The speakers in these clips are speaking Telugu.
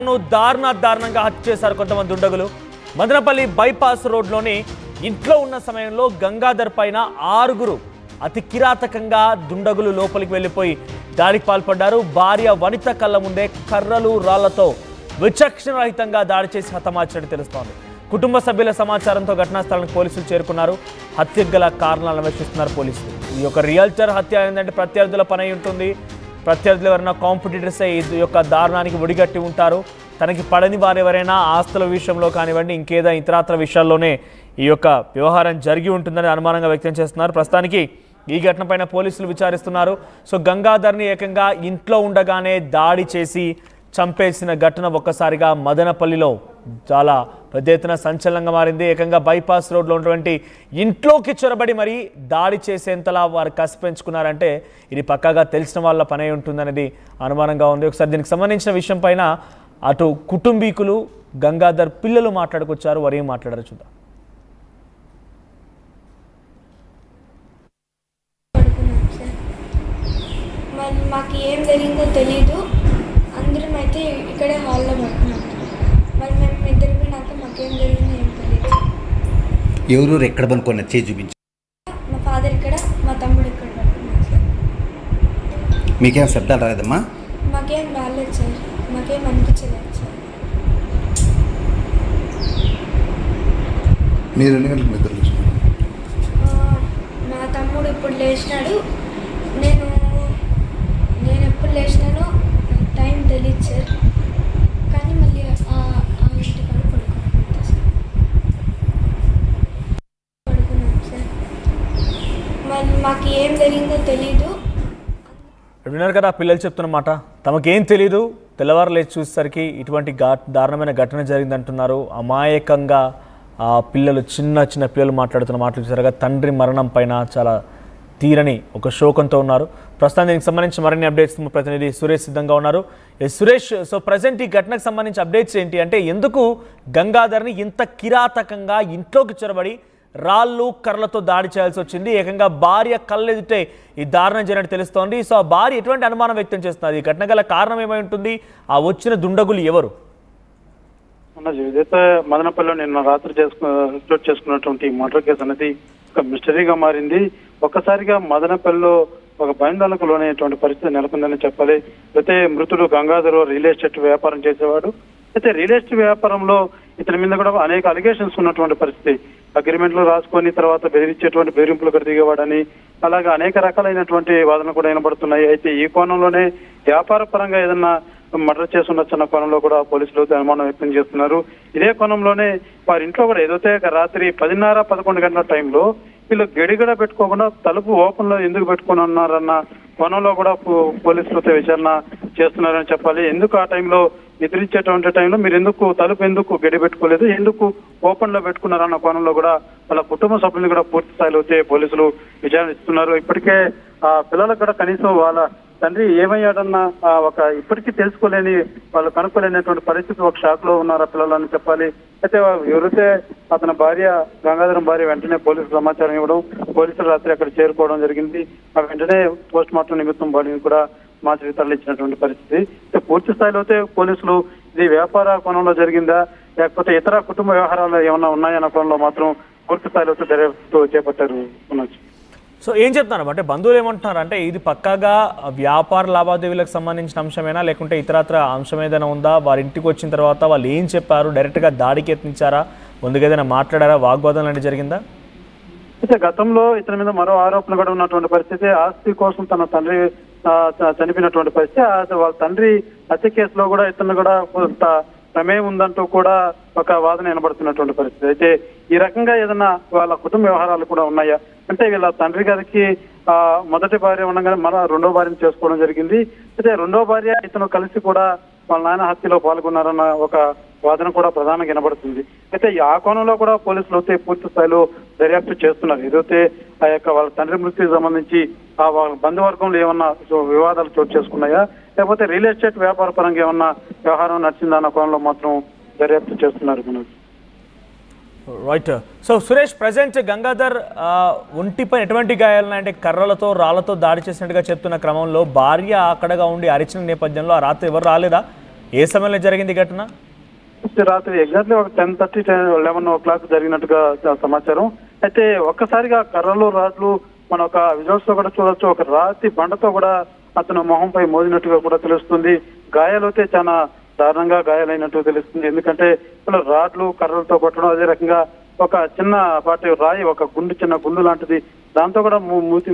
దారుణంగా హత్య చేశారు కొంతమంది దుండగులు. మదనపల్లి బైపాస్ రోడ్లోని ఇంట్లో ఉన్న సమయంలో గంగాధర్ పైన 6 అతి కిరాతకంగా దుండగులు లోపలికి వెళ్ళిపోయి దాడికి పాల్పడ్డారు. భార్య వనిత కళ్ళ ముందే కర్రలు రాళ్లతో విచక్షణ రహితంగా దాడి చేసి హతమార్చినట్టు తెలుస్తోంది. కుటుంబ సభ్యుల సమాచారంతో ఘటనా స్థలానికి పోలీసులు చేరుకున్నారు. హత్యకు గల కారణాలను అన్వేషిస్తున్నారు పోలీసులు. ఈ యొక్క రియల్టర్ హత్య ఏంటంటే ప్రత్యర్థుల పని ఉంటుంది. ప్రత్యర్థులు ఎవరైనా కాంపిటీటర్సే ఈ యొక్క దారుణానికి ఒడిగట్టి ఉంటారు. తనకి పడని వారు ఎవరైనా ఆస్తుల విషయంలో కానివ్వండి ఇంకేదో ఇతరాత్ర విషయాల్లోనే ఈ యొక్క వ్యవహారం జరిగి ఉంటుందని అనుమానంగా వ్యక్తం చేస్తున్నారు. ప్రస్తుతానికి ఈ ఘటనపైన పోలీసులు విచారిస్తున్నారు. సో గంగాధర్ని ఏకంగా ఇంట్లో ఉండగానే దాడి చేసి చంపేసిన ఘటన ఒక్కసారిగా మదనపల్లిలో చాలా పెద్ద ఎత్తున సంచలనంగా మారింది. ఏకంగా బైపాస్ రోడ్లో ఉన్నటువంటి ఇంట్లోకి చొరబడి మరీ దాడి చేసేంతలా వారు కసి పెంచుకున్నారంటే ఇది పక్కాగా తెలిసిన వాళ్ళ పనే ఉంటుందనేది అనుమానంగా ఉంది. ఒకసారి దీనికి సంబంధించిన విషయం పైన అటు కుటుంబీకులు గంగాధర్ పిల్లలు మాట్లాడుకొచ్చారు. వారు ఏం మాట్లాడారు చూద్దాం. మాకు ఏం జరిగిందో తెలీదు. అందరం అయితే ఇక్కడే హాల్లో పడుకున్నాం. మరి మేము నిద్రపోయినాక మాకేం జరిగిందో ఏం తెలియదు. ఎవరు ఎక్కడ పనుకొని చేసి చూపించి? మా ఫాదర్ ఇక్కడ, మా తమ్ముడు ఇక్కడ పడుకున్నాం సార్. మీకేం శబ్దాలు రాలేదమ్మా? మాకేం రాలేదు సార్, మాకేం అనిపించలేదు సార్. మీరు ఎన్ని గంటలకు నిద్ర లేచినారు? మా తమ్ముడు ఇప్పుడు లేచినాడు. నేను ఎప్పుడు లేచినానో టైం తెలియదు సార్. కానీ మళ్ళీ ఇంటికాడ పడుకున్నాం సార్. మళ్ళీ మాకు ఏం జరిగిందో తెలీదు. విన్నారు కదా పిల్లలు చెప్తున్నమాట. తమకేం తెలీదు, తెల్లవారు లేచి చూసేసరికి ఇటువంటి దారుణమైన ఘటన జరిగిందంటున్నారు. అమాయకంగా ఆ పిల్లలు చిన్న పిల్లలు మాట్లాడుతున్న మాటలు చూసారుగా. తండ్రి మరణం పైన చాలా తీరని ఒక శోకంతో ఉన్నారు. ప్రస్తుతం దీనికి సంబంధించి మరిన్ని అప్డేట్స్ ప్రతినిధి సురేష్ సిద్ధంగా ఉన్నారు. సురేష్, సో ప్రజెంట్ ఈ ఘటనకు సంబంధించి అప్డేట్స్ ఏంటి? అంటే ఎందుకు గంగాధర్ని ఇంత కిరాతకంగా ఇంట్లోకి చొరబడి రాళ్ళు కర్రలతో దాడి చేయాల్సి వచ్చింది? ఏకంగా భార్య కళ్ళెదుటే ఈ దారుణం జరిగినట్టు తెలుస్తోంది. సో ఆ భార్య ఎటువంటి అనుమానం వ్యక్తం చేస్తున్నది? ఈ ఘటన గల కారణం ఏమై ఉంటుంది? ఆ వచ్చిన దుండగులు ఎవరు? ఏదైతే మదనపల్లిలో నిన్న రాత్రి చోటు చేసుకున్నటువంటి మర్డర్ కేసు అనేది ఒక మిస్టరీగా మారింది. ఒక్కసారిగా మదనపల్లిలో ఒక భయాందోళనకు లోనైనటువంటి పరిస్థితి నెలకొందని చెప్పాలి. అయితే మృతుడు గంగాధర్ రియల్ ఎస్టేట్ వ్యాపారం చేసేవాడు. అయితే రియల్ ఎస్టేట్ వ్యాపారంలో ఇతని మీద కూడా అనేక అలిగేషన్స్ ఉన్నటువంటి పరిస్థితి. అగ్రిమెంట్లు రాసుకొని తర్వాత బెదిరించేటువంటి బెదిరింపులు కూడా దిగేవాడని, అలాగే అనేక రకాలైనటువంటి వాదనలు కూడా వినబడుతున్నాయి. అయితే ఈ కోణంలోనే వ్యాపార పరంగా ఏదన్నా మర్డర్ చేసి ఉండొచ్చన్న కోణంలో కూడా పోలీసులు అనుమానం వ్యక్తం చేస్తున్నారు. ఇదే కోణంలోనే వారి ఇంట్లో కూడా ఏదైతే రాత్రి 10:30-11 గంటల టైంలో వీళ్ళు గడిగడ పెట్టుకోకుండా తలుపు ఓపెన్ లో ఎందుకు పెట్టుకుని ఉన్నారన్న కోణంలో కూడా పోలీసులతో విచారణ చేస్తున్నారని చెప్పాలి. ఎందుకు ఆ టైంలో నిద్రించేటువంటి టైంలో మీరు ఎందుకు తలుపు ఎందుకు గడి పెట్టుకోలేదు, ఎందుకు ఓపెన్ లో పెట్టుకున్నారన్న కోణంలో కూడా వాళ్ళ కుటుంబ సభ్యులను కూడా పూర్తి స్థాయిలో అయితే పోలీసులు విచారణ ఇస్తున్నారు. ఇప్పటికే ఆ పిల్లలకు కూడా కనీసం వాళ్ళ తండ్రి ఏమయ్యాడన్న ఇప్పటికీ తెలుసుకోలేని వాళ్ళు కనుక్కోలేనటువంటి పరిస్థితి ఒక షాక్ లో ఉన్నారు ఆ పిల్లలు అని చెప్పాలి. అయితే ఎవరైతే అతని భార్య గంగాధరం భార్య వెంటనే పోలీసులు సమాచారం ఇవ్వడం, పోలీసులు రాత్రి అక్కడ చేరుకోవడం జరిగింది. ఆ వెంటనే పోస్ట్ మార్టం నిమిత్తం బాడీని కూడా మార్చి తరలించినటువంటి పరిస్థితి. పూర్తి స్థాయిలో అయితే పోలీసులు ఇది వ్యాపార కోణంలో జరిగిందా లేకపోతే ఇతర కుటుంబ వ్యవహారాలు ఏమన్నా ఉన్నాయన్న కోణంలో మాత్రం పూర్తి స్థాయిలో దర్యాప్తు చేపట్టారు. సో ఏం చెప్తున్నారు అంటే బంధువులు ఏమంటున్నారు అంటే ఇది పక్కాగా వ్యాపార లావాదేవీలకు సంబంధించిన అంశమేనా లేకుంటే ఇతరత్ర అంశం ఏదైనా ఉందా? వారి ఇంటికి వచ్చిన తర్వాత వాళ్ళు ఏం చెప్పారు? డైరెక్ట్గా దాడికి యత్నించారా? ముందుగా ఏదైనా మాట్లాడారా? వాగ్వాదం లాంటి జరిగిందా? అయితే గతంలో ఇతని మీద మరో ఆరోపణ కూడా ఉన్నటువంటి పరిస్థితి. ఆస్తి కోసం తన తండ్రి చనిపోయినటువంటి పరిస్థితి. వాళ్ళ తండ్రి హత్య కేసులో కూడా ఇతను కూడా కొంత ప్రమేయం ఉందంటూ కూడా ఒక వాదన వినబడుతున్నటువంటి పరిస్థితి. అయితే ఈ రకంగా ఏదైనా వాళ్ళ కుటుంబ వ్యవహారాలు కూడా ఉన్నాయా అంటే వీళ్ళ తండ్రి గారికి మొదటి భార్య ఉండగానే మరో రెండో భార్యను చేసుకోవడం జరిగింది. అయితే రెండో భార్య ఇతను కలిసి కూడా వాళ్ళ నాయన హత్యలో పాల్గొన్నారన్న ఒక వాదన కూడా ప్రధానంగా వినబడుతుంది. అయితే ఆ కోణంలో కూడా పోలీసులు అయితే పూర్తి స్థాయిలో దర్యాప్తు చేస్తున్నారు. ఏదైతే ఆ యొక్క వాళ్ళ తండ్రి మృతికి సంబంధించి ఆ వాళ్ళ బంధువర్గంలో ఏమన్నా వివాదాలు చోటు చేసుకున్నాయా లేకపోతే రియల్ ఎస్టేట్ వ్యాపార పరంగా ఏమన్నా వ్యవహారం నడిచిందా అన్న కోణంలో మాత్రం దర్యాప్తు చేస్తున్నారు. Right. So Suresh, present Gangadhar ఒంటిపై ఎటువంటి గాయాలున్నాయంటే కర్రలతో రాళ్లతో దాడి చేసినట్టుగా చెప్తున్న క్రమంలో భార్య అక్కడగా ఉండి అరిచిన నేపథ్యంలో ఆ రాత్రి ఎవరు రాలేదా? ఏ సమయంలో జరిగింది ఘటన? రాత్రి ఎగ్జాక్ట్లీ ఒక 10:30, 11 o'clock జరిగినట్టుగా సమాచారం. అయితే ఒక్కసారిగా కర్రలు రాడ్లు మన ఒక విజువల్స్ లో కూడా చూడొచ్చు. ఒక రాతి బండతో కూడా అతను మొహంపై మోదినట్టుగా కూడా తెలుస్తుంది. గాయాలు అయితే చాలా దారుణంగా గాయాలైనట్టు తెలుస్తుంది. ఎందుకంటే రాడ్లు కర్రలతో కొట్టడం, అదే రకంగా ఒక చిన్న పాటి రాయి, ఒక చిన్న గుండు లాంటిది, దాంతో కూడా మూతి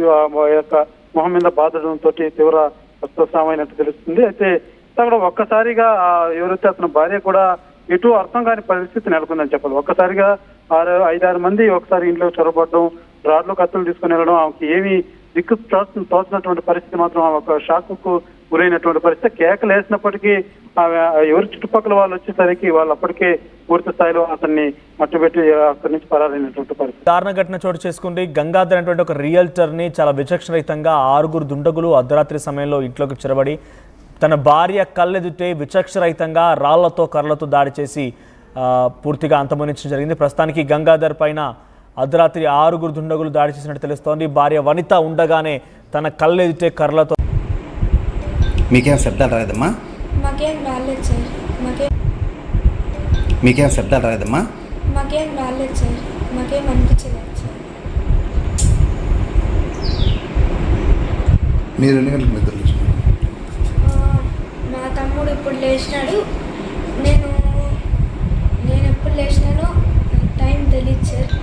యొక్క మొహం మీద బాధడంతో తీవ్ర రక్తస్రావమైనట్టు తెలుస్తుంది. అయితే అక్కడ ఒక్కసారిగా ఎవరైతే అతని భార్య కూడా ఎటు అర్థం కాని పరిస్థితి నెలకొందని చెప్పాలి. ఒక్కసారిగా 5-6 మంది ఒకసారి ఇంట్లో చొరబడడం, రాడ్లు కత్తులు తీసుకుని వెళ్ళడం, ఆమెకి ఏమి దిక్కు తోచినటువంటి పరిస్థితి మాత్రం ఆమె ఒక షాక్ కు గురైనటువంటి పరిస్థితి. కేకలు వేసినప్పటికీ ఆమె ఎవరి చుట్టుపక్కల వాళ్ళు వచ్చేసరికి వాళ్ళు అప్పటికే పూర్తి స్థాయిలో అతన్ని మట్టుబెట్టి అక్కడి నుంచి పరారైనటువంటి పరిస్థితి. దారుణ ఘటన చోటు చేసుకుంది. గంగాధర్ అనేటువంటి ఒక రియల్టర్ని చాలా విచక్షణరహితంగా 6 దుండగులు అర్ధరాత్రి సమయంలో ఇంట్లోకి చొరబడి తన భార్య కళ్ళెదుటే విచక్షరహితంగా రాళ్లతో కర్రలతో దాడి చేసి పూర్తిగా అంతమొనించడం జరిగింది. ప్రస్తుతానికి గంగాధర్ పైన అర్ధరాత్రి 6 దుండగులు దాడి చేసినట్టు తెలుస్తోంది. భార్య వనిత ఉండగానే తన కళ్ళెదుటే కర్రలతో. మీకేం శబ్దాలు రాలేదమ్మా? మాకేం రాలేదు సార్. మీకేం శబ్దాలు రాలేదమ్మా? మాకేం రాలేదు సార్. మాకేం అనిపించలేదు సార్. మీరు ఎన్ని గంటలకు నిద్ర లేచినారు? మా తమ్ముడు ఇప్పుడు లేచినాడు. నేను ఎప్పుడు లేచినానో టైం తెలియదు సార్.